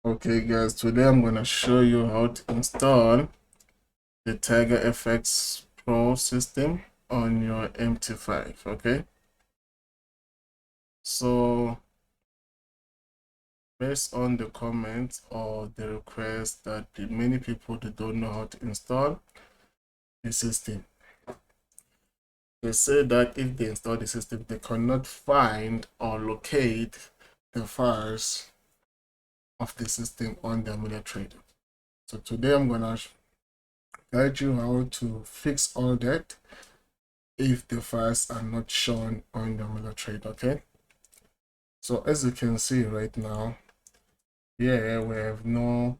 Okay guys, today I'm going to show you how to install the TigerFx-pro system on your MT5. Okay, so based on the comments or the request that many people they don't know how to install the system, they say that if they install the system they cannot find or locate the files of the system on their MetaTrader. So today I'm going to guide you how to fix all that if the files are not shown on the MetaTrader. Okay, so as you can see right now, here we have no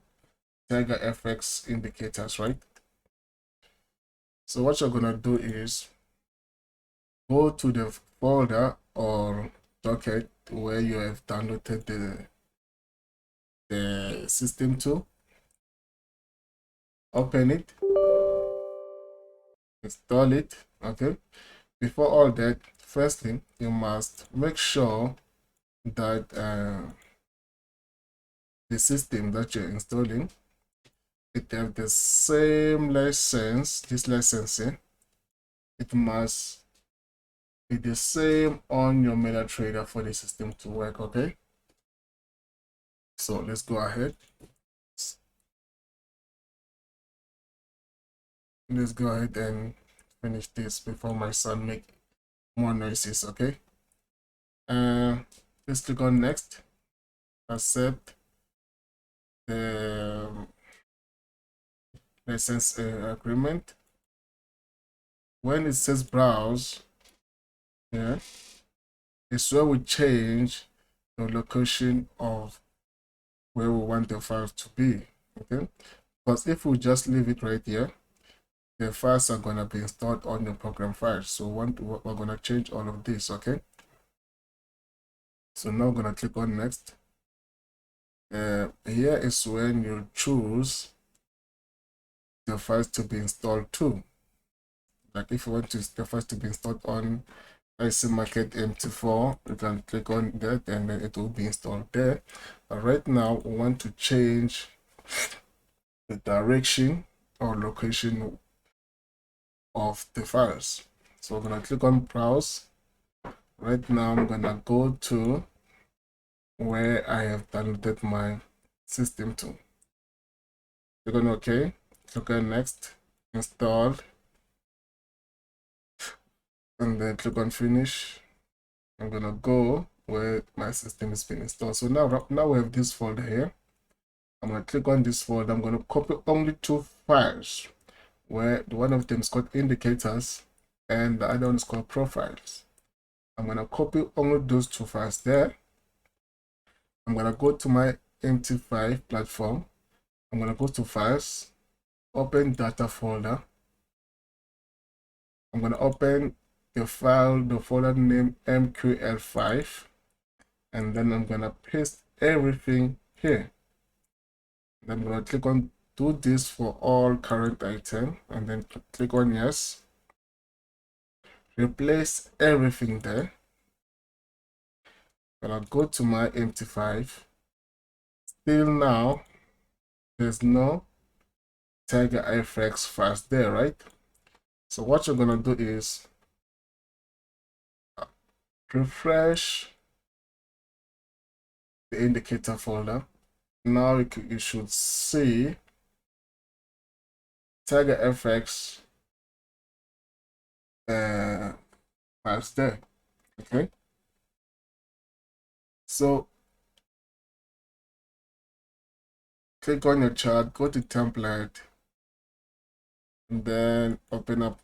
TigerFX indicators, right? So what you're gonna do is go to the folder or docket where you have downloaded the system to, open it, install it. Okay, before all that, first thing you must make sure that the system that you're installing, it have the same license, this licensing, it must be the same on your MetaTrader for the system to work. Okay, so let's go ahead. Let's go ahead and finish this before my son make more noises. Okay, let's click on next, accept the license agreement. When it says browse, yeah, it's where we change the location of where we want the files to be. Okay, because if we just leave it right here, the files are going to be installed on the program files. So we're going to change all of this. Okay, so now I'm going to click on next. Here is when you choose the files to be installed to. Like if you want the files to be installed on IC Market MT4, you can click on that and then it will be installed there. But right now we want to change the direction or location of the files. So we're gonna click on browse. Right now I'm gonna go to where I have downloaded my system to. Click on OK, click on next, install, and then click on finish. I'm gonna go where my system has been installed. So now we have this folder here. I'm gonna click on this folder. I'm gonna copy only two files, where one of them is called indicators and the other one is called profiles. I'm gonna copy only those two files there. I'm gonna go to my MT5 platform. I'm gonna go to files, open data folder. I'm gonna open the folder name MQL5, and then I'm gonna paste everything here. I'm gonna click on do this for all current item, and then click on yes. Replace everything there. And I'll go to my MT5. Still now, there's no TigerFx files there, right? So what you're gonna do is refresh the indicator folder. Now you should see TigerFx files there. Okay. So click on your chart, go to template, and then open up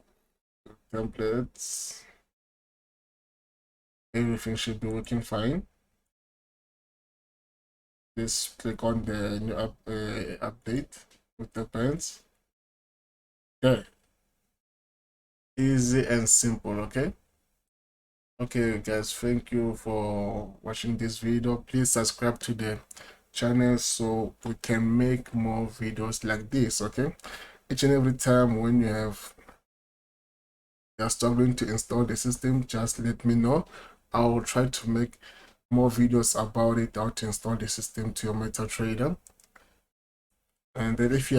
templates. Everything should be working fine. Just click on the new update with the bands. Okay, easy and simple. Okay guys, thank you for watching this video. Please subscribe to the channel so we can make more videos like this. Okay, each and every time when you're struggling to install the system, just let me know. I will try to make more videos about it, how to install the system to your MetaTrader. And then if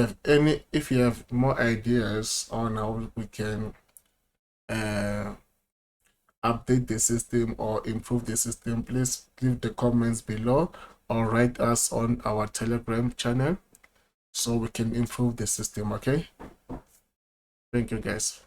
you have more ideas on how we can update the system or improve the system, please leave the comments below or write us on our Telegram channel so we can improve the system. Okay, thank you guys.